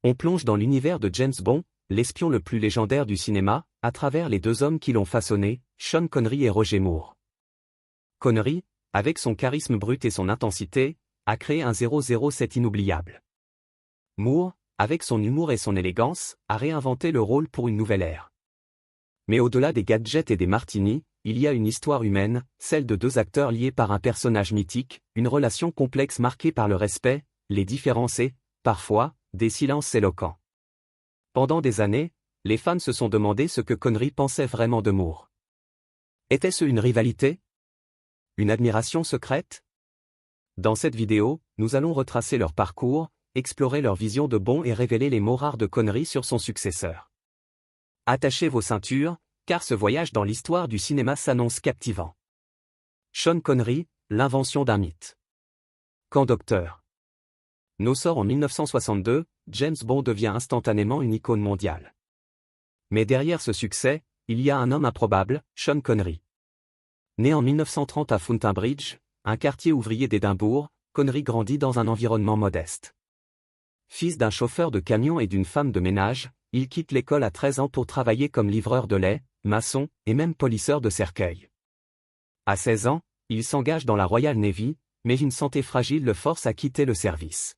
On plonge dans l'univers de James Bond, l'espion le plus légendaire du cinéma, à travers les deux hommes qui l'ont façonné, Sean Connery et Roger Moore. Connery, avec son charisme brut et son intensité, a créé un 007 inoubliable. Moore, avec son humour et son élégance, a réinventé le rôle pour une nouvelle ère. Mais au-delà des gadgets et des martinis, il y a une histoire humaine, celle de deux acteurs liés par un personnage mythique, une relation complexe marquée par le respect, les différences et, parfois, des silences éloquents. Pendant des années, les fans se sont demandé ce que Connery pensait vraiment de Moore. Était-ce une rivalité? Une admiration secrète? Dans cette vidéo, nous allons retracer leur parcours, explorer leur vision de Bond et révéler les mots rares de Connery sur son successeur. Attachez vos ceintures, car ce voyage dans l'histoire du cinéma s'annonce captivant. Sean Connery, l'invention d'un mythe. Quand Dr. No sort en 1962, James Bond devient instantanément une icône mondiale. Mais derrière ce succès, il y a un homme improbable, Sean Connery. Né en 1930 à Fountainbridge, un quartier ouvrier d'Édimbourg, Connery grandit dans un environnement modeste. Fils d'un chauffeur de camion et d'une femme de ménage, il quitte l'école à 13 ans pour travailler comme livreur de lait, maçon et même polisseur de cercueils. À 16 ans, il s'engage dans la Royal Navy, mais une santé fragile le force à quitter le service.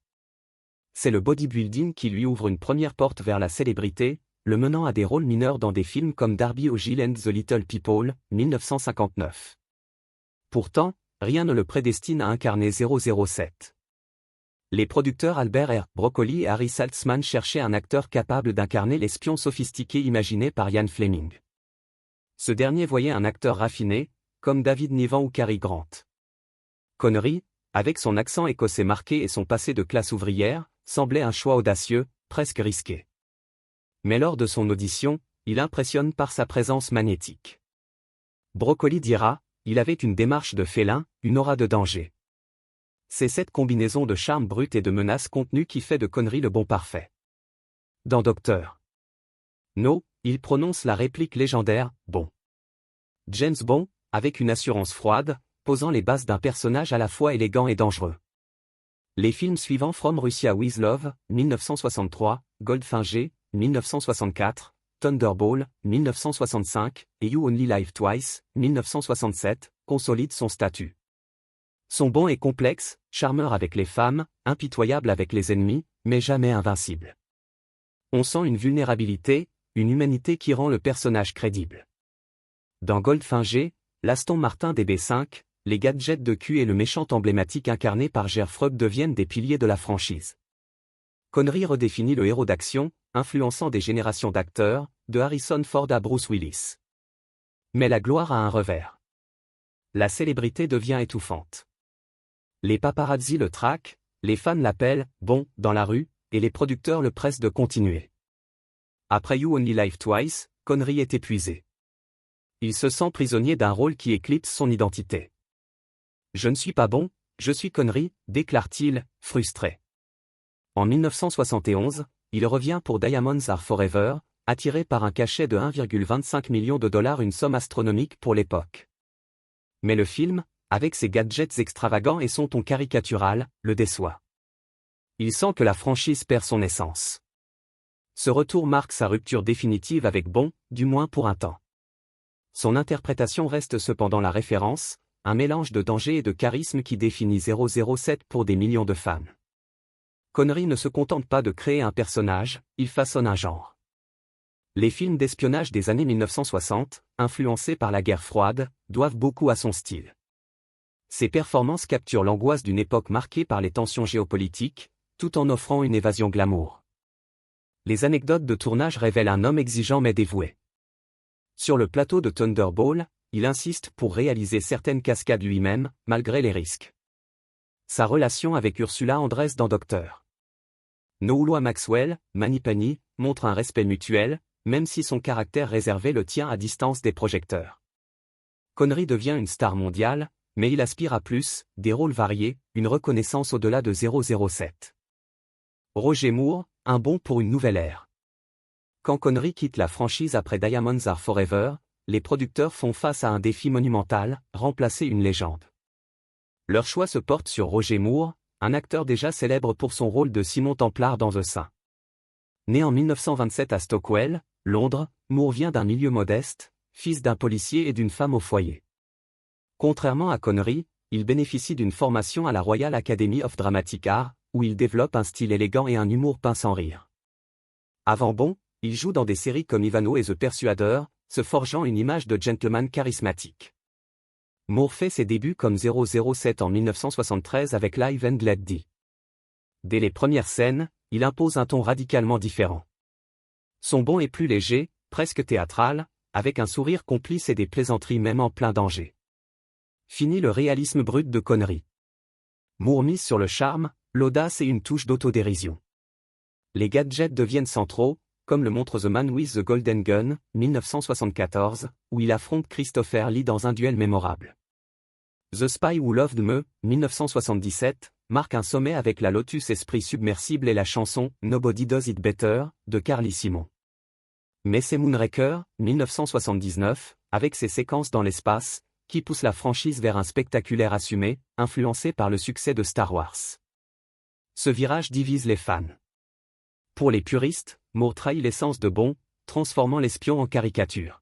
C'est le bodybuilding qui lui ouvre une première porte vers la célébrité, le menant à des rôles mineurs dans des films comme Darby O'Gill and the Little People, 1959. Pourtant, rien ne le prédestine à incarner 007. Les producteurs Albert R. Broccoli et Harry Saltzman cherchaient un acteur capable d'incarner l'espion sophistiqué imaginé par Ian Fleming. Ce dernier voyait un acteur raffiné, comme David Niven ou Cary Grant. Connery, avec son accent écossais marqué et son passé de classe ouvrière, semblait un choix audacieux, presque risqué. Mais lors de son audition, il impressionne par sa présence magnétique. Broccoli dira, il avait une démarche de félin, une aura de danger. C'est cette combinaison de charme brut et de menace contenue qui fait de Connery le Bond parfait. Dans Dr. No, il prononce la réplique légendaire « Bond ». James Bond, avec une assurance froide, posant les bases d'un personnage à la fois élégant et dangereux. Les films suivants From Russia with Love, 1963, Goldfinger, 1964, Thunderball, 1965, et You Only Live Twice, 1967, consolident son statut. Son Bond est complexe, charmeur avec les femmes, impitoyable avec les ennemis, mais jamais invincible. On sent une vulnérabilité, une humanité qui rend le personnage crédible. Dans Goldfinger, l'Aston Martin DB5, les gadgets de cul et le méchant emblématique incarné par Gerfreud deviennent des piliers de la franchise. Connery redéfinit le héros d'action, influençant des générations d'acteurs, de Harrison Ford à Bruce Willis. Mais la gloire a un revers. La célébrité devient étouffante. Les paparazzi le traquent, les fans l'appellent « Bond » dans la rue, et les producteurs le pressent de continuer. Après You Only Live Twice, Connery est épuisé. Il se sent prisonnier d'un rôle qui éclipse son identité. « Je ne suis pas Bond, je suis Connery », déclare-t-il, frustré. En 1971, il revient pour Diamonds Are Forever, attiré par un cachet de 1,25 million de dollars, une somme astronomique pour l'époque. Mais le film, avec ses gadgets extravagants et son ton caricatural, le déçoit. Il sent que la franchise perd son essence. Ce retour marque sa rupture définitive avec Bond, du moins pour un temps. Son interprétation reste cependant la référence, un mélange de danger et de charisme qui définit 007 pour des millions de fans. Connery ne se contente pas de créer un personnage, il façonne un genre. Les films d'espionnage des années 1960, influencés par la guerre froide, doivent beaucoup à son style. Ses performances capturent l'angoisse d'une époque marquée par les tensions géopolitiques, tout en offrant une évasion glamour. Les anecdotes de tournage révèlent un homme exigeant mais dévoué. Sur le plateau de Thunderball, il insiste pour réaliser certaines cascades lui-même, malgré les risques. Sa relation avec Ursula Andress dans Dr. No ou Lois Maxwell, Manipani, montre un respect mutuel, même si son caractère réservé le tient à distance des projecteurs. Connery devient une star mondiale, mais il aspire à plus, des rôles variés, une reconnaissance au-delà de 007. Roger Moore, un Bond pour une nouvelle ère. Quand Connery quitte la franchise après Diamonds Are Forever, les producteurs font face à un défi monumental, remplacer une légende. Leur choix se porte sur Roger Moore, un acteur déjà célèbre pour son rôle de Simon Templar dans The Saint. Né en 1927 à Stockwell, Londres, Moore vient d'un milieu modeste, fils d'un policier et d'une femme au foyer. Contrairement à Connery, il bénéficie d'une formation à la Royal Academy of Dramatic Art, où il développe un style élégant et un humour peint sans rire. Avant Bond, il joue dans des séries comme Ivano et The Persuader, se forgeant une image de gentleman charismatique. Moore fait ses débuts comme 007 en 1973 avec Live and Let Die. Dès les premières scènes, il impose un ton radicalement différent. Son Bond est plus léger, presque théâtral, avec un sourire complice et des plaisanteries même en plein danger. Fini le réalisme brut de Connery. Moore mise sur le charme, l'audace et une touche d'autodérision. Les gadgets deviennent centraux, comme le montre The Man with the Golden Gun, 1974, où il affronte Christopher Lee dans un duel mémorable. The Spy Who Loved Me, 1977, marque un sommet avec la Lotus Esprit submersible et la chanson Nobody Does It Better, de Carly Simon. Mais c'est Moonraker, 1979, avec ses séquences dans l'espace, qui pousse la franchise vers un spectaculaire assumé, influencé par le succès de Star Wars. Ce virage divise les fans. Pour les puristes, Moore trahit l'essence de Bond, transformant l'espion en caricature.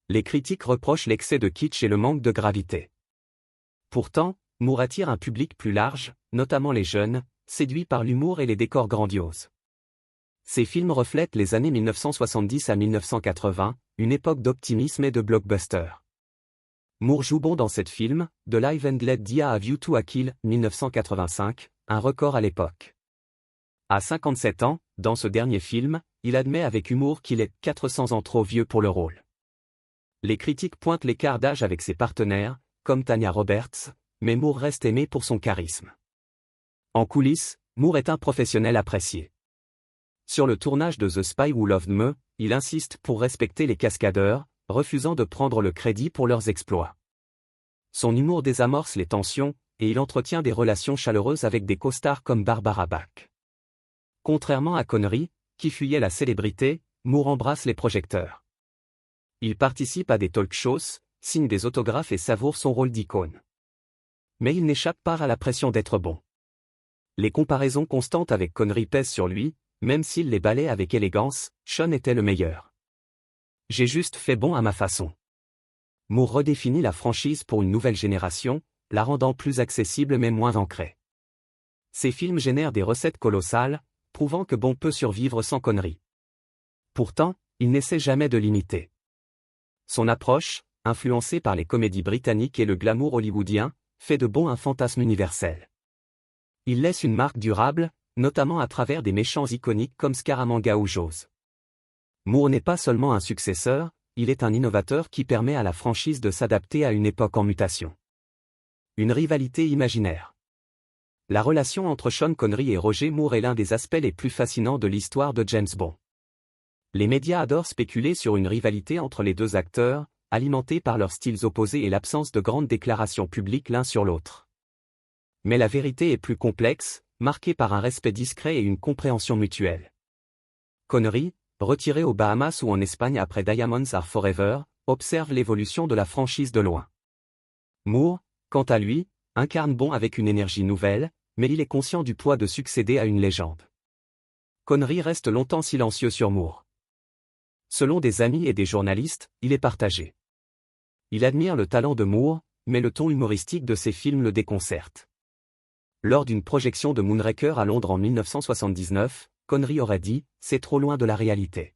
Les critiques reprochent l'excès de kitsch et le manque de gravité. Pourtant, Moore attire un public plus large, notamment les jeunes, séduits par l'humour et les décors grandioses. Ces films reflètent les années 1970 à 1980, une époque d'optimisme et de blockbuster. Moore joue Bond dans cette film, de Live and Let Die à A View to a Kill, 1985, un record à l'époque. À 57 ans, dans ce dernier film, il admet avec humour qu'il est 400 ans trop vieux pour le rôle. Les critiques pointent l'écart d'âge avec ses partenaires, comme Tanya Roberts, mais Moore reste aimé pour son charisme. En coulisses, Moore est un professionnel apprécié. Sur le tournage de The Spy Who Loved Me, il insiste pour respecter les cascadeurs, refusant de prendre le crédit pour leurs exploits. Son humour désamorce les tensions, et il entretient des relations chaleureuses avec des costars comme Barbara Bach. Contrairement à Connery, qui fuyait la célébrité, Moore embrasse les projecteurs. Il participe à des talk-shows, signe des autographes et savoure son rôle d'icône. Mais il n'échappe pas à la pression d'être bon. Les comparaisons constantes avec Connery pèsent sur lui, même s'il les balaie avec élégance, Sean était le meilleur. J'ai juste fait Bond à ma façon. Moore redéfinit la franchise pour une nouvelle génération, la rendant plus accessible mais moins ancrée. Ces films génèrent des recettes colossales, prouvant que Bond peut survivre sans Connery. Pourtant, il n'essaie jamais de l'imiter. Son approche, influencée par les comédies britanniques et le glamour hollywoodien, fait de Bond un fantasme universel. Il laisse une marque durable, notamment à travers des méchants iconiques comme Scaramanga ou Jaws. Moore n'est pas seulement un successeur, il est un innovateur qui permet à la franchise de s'adapter à une époque en mutation. Une rivalité imaginaire. La relation entre Sean Connery et Roger Moore est l'un des aspects les plus fascinants de l'histoire de James Bond. Les médias adorent spéculer sur une rivalité entre les deux acteurs, alimentée par leurs styles opposés et l'absence de grandes déclarations publiques l'un sur l'autre. Mais la vérité est plus complexe, marquée par un respect discret et une compréhension mutuelle. Connery, retiré aux Bahamas ou en Espagne après Diamonds Are Forever, observe l'évolution de la franchise de loin. Moore, quant à lui, incarne Bond avec une énergie nouvelle, mais il est conscient du poids de succéder à une légende. Connery reste longtemps silencieux sur Moore. Selon des amis et des journalistes, il est partagé. Il admire le talent de Moore, mais le ton humoristique de ses films le déconcerte. Lors d'une projection de Moonraker à Londres en 1979, Connery aurait dit « C'est trop loin de la réalité.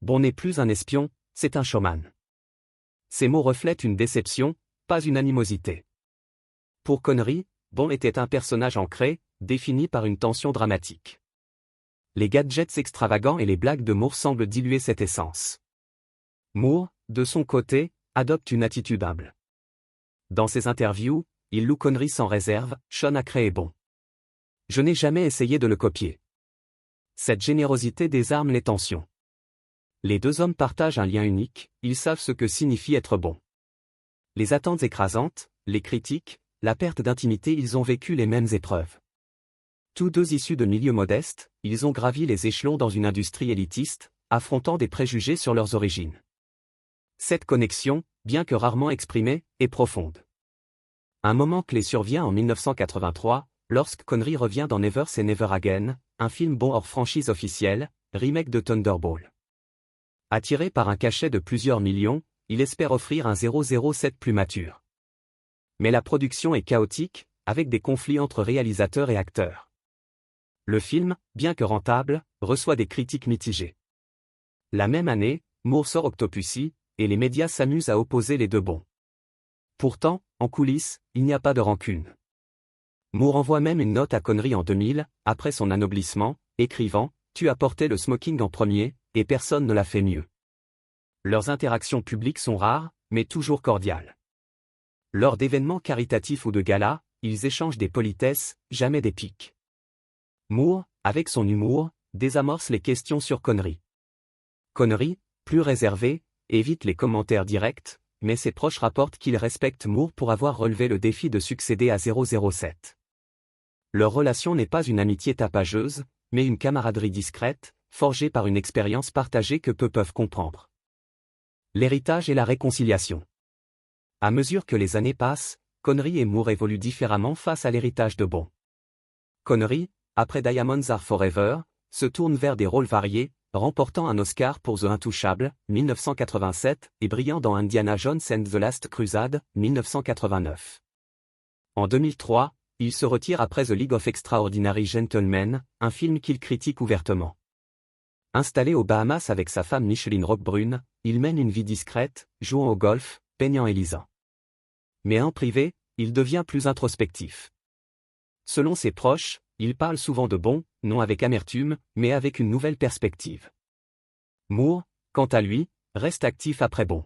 Bond n'est plus un espion, c'est un showman ». Ces mots reflètent une déception, pas une animosité. Pour Connery, Bond était un personnage ancré, défini par une tension dramatique. Les gadgets extravagants et les blagues de Moore semblent diluer cette essence. Moore, de son côté, adopte une attitude humble. Dans ses interviews, il loue Connery sans réserve, Sean a créé Bond. Je n'ai jamais essayé de le copier. Cette générosité désarme les tensions. Les deux hommes partagent un lien unique, ils savent ce que signifie être bon. Les attentes écrasantes, les critiques, la perte d'intimité, ils ont vécu les mêmes épreuves. Tous deux issus de milieux modestes, ils ont gravi les échelons dans une industrie élitiste, affrontant des préjugés sur leurs origines. Cette connexion, bien que rarement exprimée, est profonde. Un moment clé survient en 1983, lorsque Connery revient dans Never Say Never Again, un film bon hors franchise officielle, remake de Thunderball. Attiré par un cachet de plusieurs millions, il espère offrir un 007 plus mature. Mais la production est chaotique, avec des conflits entre réalisateurs et acteurs. Le film, bien que rentable, reçoit des critiques mitigées. La même année, Moore sort Octopussy, et les médias s'amusent à opposer les deux bons. Pourtant, en coulisses, il n'y a pas de rancune. Moore envoie même une note à Connery en 2000, après son anoblissement, écrivant « Tu as porté le smoking en premier, et personne ne l'a fait mieux ». Leurs interactions publiques sont rares, mais toujours cordiales. Lors d'événements caritatifs ou de galas, ils échangent des politesses, jamais des piques. Moore, avec son humour, désamorce les questions sur Connery. Connery, plus réservé, évite les commentaires directs, mais ses proches rapportent qu'il respecte Moore pour avoir relevé le défi de succéder à 007. Leur relation n'est pas une amitié tapageuse, mais une camaraderie discrète, forgée par une expérience partagée que peu peuvent comprendre. L'héritage et la réconciliation. À mesure que les années passent, Connery et Moore évoluent différemment face à l'héritage de Bond. Connery, après Diamonds Are Forever, se tourne vers des rôles variés, remportant un Oscar pour The Intouchable, 1987, et brillant dans Indiana Jones and the Last Crusade, 1989. En 2003, il se retire après The League of Extraordinary Gentlemen, un film qu'il critique ouvertement. Installé aux Bahamas avec sa femme Micheline Roquebrune, il mène une vie discrète, jouant au golf, peignant et lisant. Mais en privé, il devient plus introspectif. Selon ses proches, il parle souvent de Bond, non avec amertume, mais avec une nouvelle perspective. Moore, quant à lui, reste actif après Bond.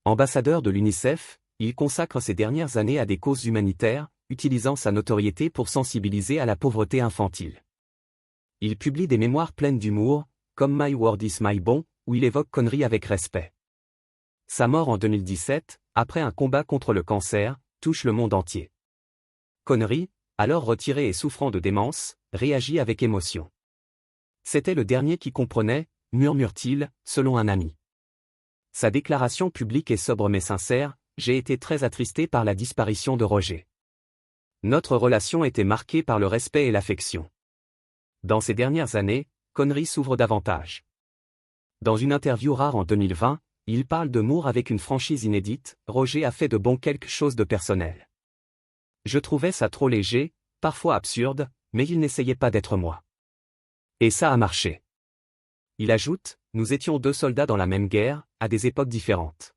Ambassadeur de l'UNICEF, il consacre ses dernières années à des causes humanitaires, utilisant sa notoriété pour sensibiliser à la pauvreté infantile. Il publie des mémoires pleines d'humour, comme My Word is My Bond, où il évoque Connery avec respect. Sa mort en 2017, après un combat contre le cancer, touche le monde entier. Connery, alors retiré et souffrant de démence, réagit avec émotion. C'était le dernier qui comprenait, murmure-t-il, selon un ami. Sa déclaration publique est sobre mais sincère, j'ai été très attristé par la disparition de Roger. Notre relation était marquée par le respect et l'affection. Dans ces dernières années, Connery s'ouvre davantage. Dans une interview rare en 2020, il parle de Moore avec une franchise inédite, Roger a fait de Bond quelque chose de personnel. Je trouvais ça trop léger, parfois absurde, mais il n'essayait pas d'être moi. Et ça a marché. Il ajoute, nous étions deux soldats dans la même guerre, à des époques différentes.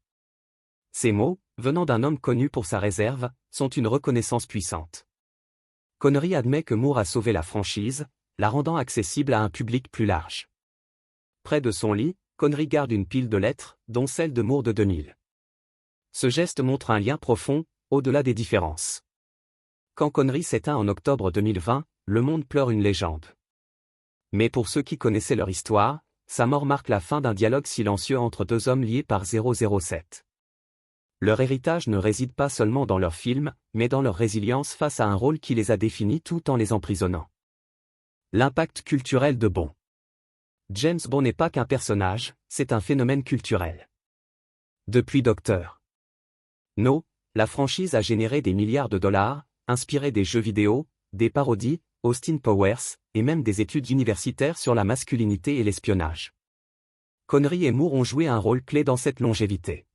Ces mots, venant d'un homme connu pour sa réserve, sont une reconnaissance puissante. Connery admet que Moore a sauvé la franchise, la rendant accessible à un public plus large. Près de son lit, Connery garde une pile de lettres, dont celle de Moore de 2000. Ce geste montre un lien profond, au-delà des différences. Quand Connery s'éteint en octobre 2020, le monde pleure une légende. Mais pour ceux qui connaissaient leur histoire, sa mort marque la fin d'un dialogue silencieux entre deux hommes liés par 007. Leur héritage ne réside pas seulement dans leurs films, mais dans leur résilience face à un rôle qui les a définis tout en les emprisonnant. L'impact culturel de Bond. James Bond n'est pas qu'un personnage, c'est un phénomène culturel. Depuis Dr. No, la franchise a généré des milliards de dollars, inspiré des jeux vidéo, des parodies, Austin Powers, et même des études universitaires sur la masculinité et l'espionnage. Connery et Moore ont joué un rôle clé dans cette longévité.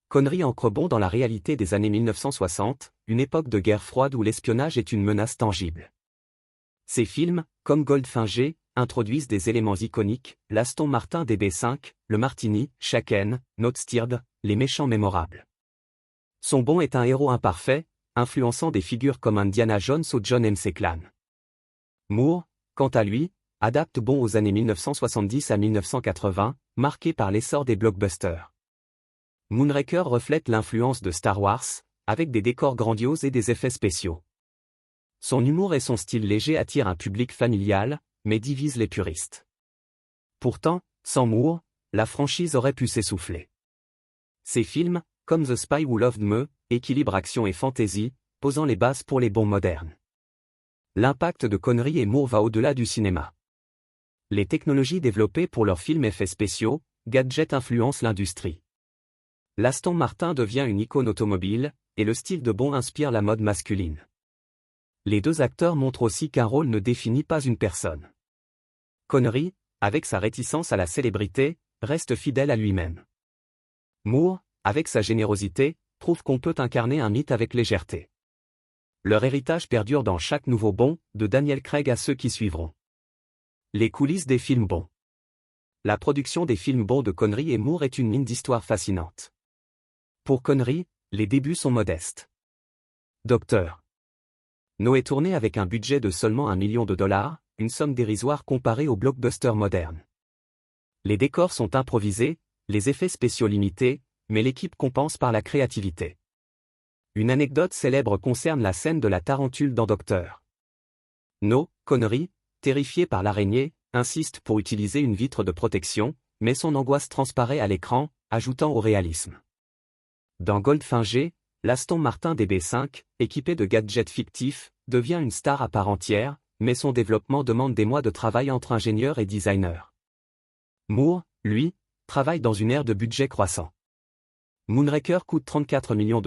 Connery ancre Bond dans la réalité des années 1960, une époque de guerre froide où l'espionnage est une menace tangible. Ces films, comme Goldfinger, introduisent des éléments iconiques, l'Aston Martin DB5, le Martini, Shaken, Notsteerd, les méchants mémorables. Son Bond est un héros imparfait, influençant des figures comme Indiana Jones ou John McClane. Moore, quant à lui, adapte Bond aux années 1970 à 1980, marqué par l'essor des blockbusters. Moonraker reflète l'influence de Star Wars, avec des décors grandioses et des effets spéciaux. Son humour et son style léger attirent un public familial, mais divisent les puristes. Pourtant, sans Moore, la franchise aurait pu s'essouffler. Ces films, comme The Spy Who Loved Me, équilibrent action et fantasy, posant les bases pour les Bonds modernes. L'impact de Connery et Moore va au-delà du cinéma. Les technologies développées pour leurs films effets spéciaux, gadgets influencent l'industrie. L'Aston Martin devient une icône automobile, et le style de Bond inspire la mode masculine. Les deux acteurs montrent aussi qu'un rôle ne définit pas une personne. Connery, avec sa réticence à la célébrité, reste fidèle à lui-même. Moore, avec sa générosité, prouve qu'on peut incarner un mythe avec légèreté. Leur héritage perdure dans chaque nouveau Bond, de Daniel Craig à ceux qui suivront. Les coulisses des films Bond. La production des films Bond de Connery et Moore est une mine d'histoire fascinante. Pour Connery, les débuts sont modestes. Dr. No est tourné avec un budget de seulement $1 million, une somme dérisoire comparée aux blockbusters modernes. Les décors sont improvisés, les effets spéciaux limités, mais l'équipe compense par la créativité. Une anecdote célèbre concerne la scène de la tarentule dans Dr. No. Connery, terrifié par l'araignée, insiste pour utiliser une vitre de protection, mais son angoisse transparaît à l'écran, ajoutant au réalisme. Dans Goldfinger, l'Aston Martin DB5, équipé de gadgets fictifs, devient une star à part entière, mais son développement demande des mois de travail entre ingénieurs et designers. Moore, lui, travaille dans une ère de budget croissant. Moonraker coûte $34 millions,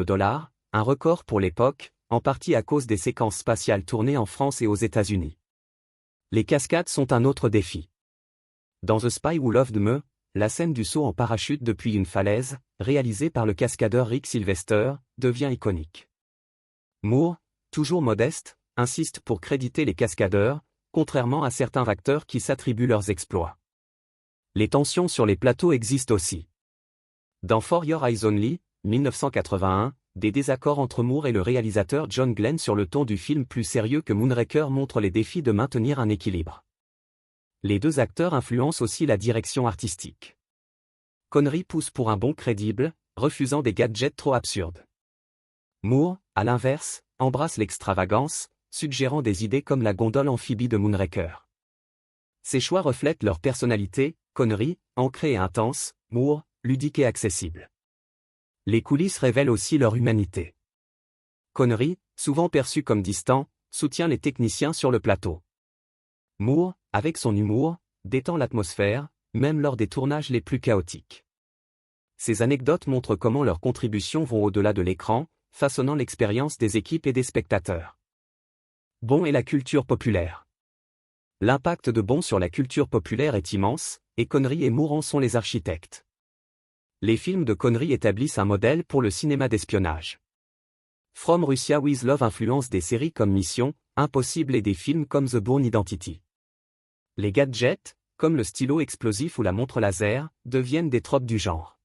un record pour l'époque, en partie à cause des séquences spatiales tournées en France et aux États-Unis. Les cascades sont un autre défi. Dans The Spy Who Loved Me, la scène du saut en parachute depuis une falaise, réalisée par le cascadeur Rick Sylvester, devient iconique. Moore, toujours modeste, insiste pour créditer les cascadeurs, contrairement à certains acteurs qui s'attribuent leurs exploits. Les tensions sur les plateaux existent aussi. Dans For Your Eyes Only, 1981, des désaccords entre Moore et le réalisateur John Glenn sur le ton du film plus sérieux que Moonraker montrent les défis de maintenir un équilibre. Les deux acteurs influencent aussi la direction artistique. Connery pousse pour un Bond crédible, refusant des gadgets trop absurdes. Moore, à l'inverse, embrasse l'extravagance, suggérant des idées comme la gondole amphibie de Moonraker. Ces choix reflètent leur personnalité, Connery, ancré et intense, Moore, ludique et accessible. Les coulisses révèlent aussi leur humanité. Connery, souvent perçu comme distant, soutient les techniciens sur le plateau. Moore, avec son humour, détend l'atmosphère, même lors des tournages les plus chaotiques. Ces anecdotes montrent comment leurs contributions vont au-delà de l'écran, façonnant l'expérience des équipes et des spectateurs. Bond et la culture populaire. L'impact de Bond sur la culture populaire est immense, et Connery et Moore en sont les architectes. Les films de Connery établissent un modèle pour le cinéma d'espionnage. From Russia with Love influence des séries comme Mission, Impossible et des films comme The Bourne Identity. Les gadgets, comme le stylo explosif ou la montre laser, deviennent des tropes du genre.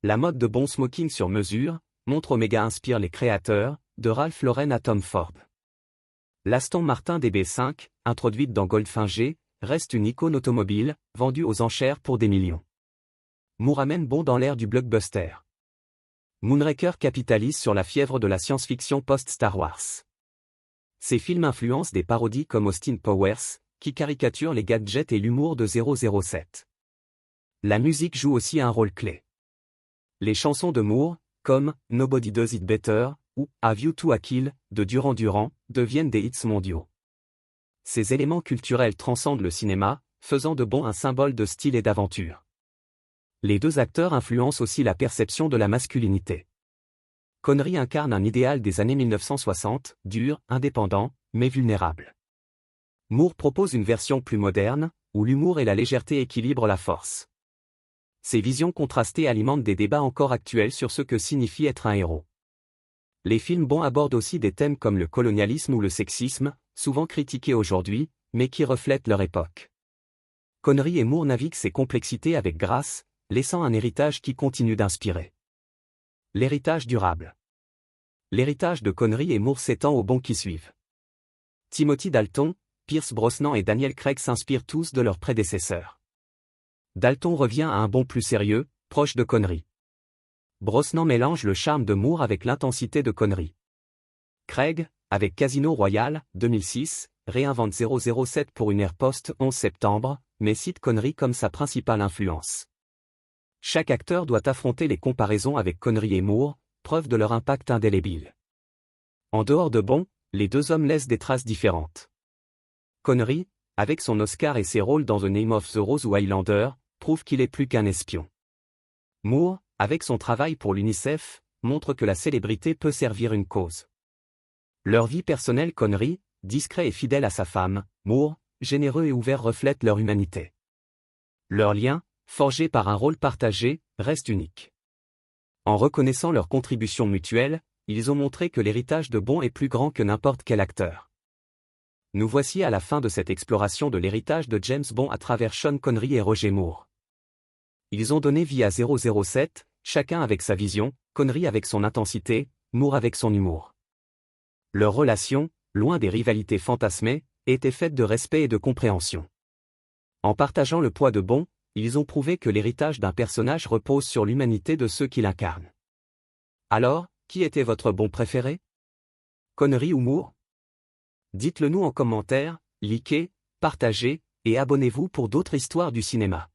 La mode de Bond smoking sur mesure, montre Omega inspire les créateurs, de Ralph Lauren à Tom Ford. L'Aston Martin DB5, introduite dans Goldfinger, reste une icône automobile, vendue aux enchères pour des millions. Moore amène Bond dans l'ère du blockbuster. Moonraker capitalise sur la fièvre de la science-fiction post-Star Wars. Ces films influencent des parodies comme Austin Powers, qui caricaturent les gadgets et l'humour de 007. La musique joue aussi un rôle clé. Les chansons de Moore, comme « Nobody Does It Better » ou « Have You to a Kill » de Duran Duran, deviennent des hits mondiaux. Ces éléments culturels transcendent le cinéma, faisant de Bond un symbole de style et d'aventure. Les deux acteurs influencent aussi la perception de la masculinité. Connery incarne un idéal des années 1960, dur, indépendant, mais vulnérable. Moore propose une version plus moderne, où l'humour et la légèreté équilibrent la force. Ces visions contrastées alimentent des débats encore actuels sur ce que signifie être un héros. Les films Bond abordent aussi des thèmes comme le colonialisme ou le sexisme, souvent critiqués aujourd'hui, mais qui reflètent leur époque. Connery et Moore naviguent ces complexités avec grâce, laissant un héritage qui continue d'inspirer. L'héritage durable. L'héritage de Connery et Moore s'étend aux Bonds qui suivent. Timothy Dalton, Pierce Brosnan et Daniel Craig s'inspirent tous de leurs prédécesseurs. Dalton revient à un Bond plus sérieux, proche de Connery. Brosnan mélange le charme de Moore avec l'intensité de Connery. Craig, avec Casino Royale, 2006, réinvente 007 pour une ère post-11 septembre, mais cite Connery comme sa principale influence. Chaque acteur doit affronter les comparaisons avec Connery et Moore, preuve de leur impact indélébile. En dehors de Bond, les deux hommes laissent des traces différentes. Connery, avec son Oscar et ses rôles dans The Name of the Rose ou Highlander, prouve qu'il est plus qu'un espion. Moore, avec son travail pour l'UNICEF, montre que la célébrité peut servir une cause. Leur vie personnelle Connery, discret et fidèle à sa femme, Moore, généreux et ouvert reflètent leur humanité. Leur lien, forgé par un rôle partagé, reste unique. En reconnaissant leur contribution mutuelle, ils ont montré que l'héritage de Bond est plus grand que n'importe quel acteur. Nous voici à la fin de cette exploration de l'héritage de James Bond à travers Sean Connery et Roger Moore. Ils ont donné vie à 007, chacun avec sa vision, Connery avec son intensité, Moore avec son humour. Leur relation, loin des rivalités fantasmées, était faite de respect et de compréhension. En partageant le poids de Bond, ils ont prouvé que l'héritage d'un personnage repose sur l'humanité de ceux qui l'incarnent. Alors, qui était votre Bond préféré? Connery ou Moore? Dites-le nous en commentaire, likez, partagez, et abonnez-vous pour d'autres histoires du cinéma.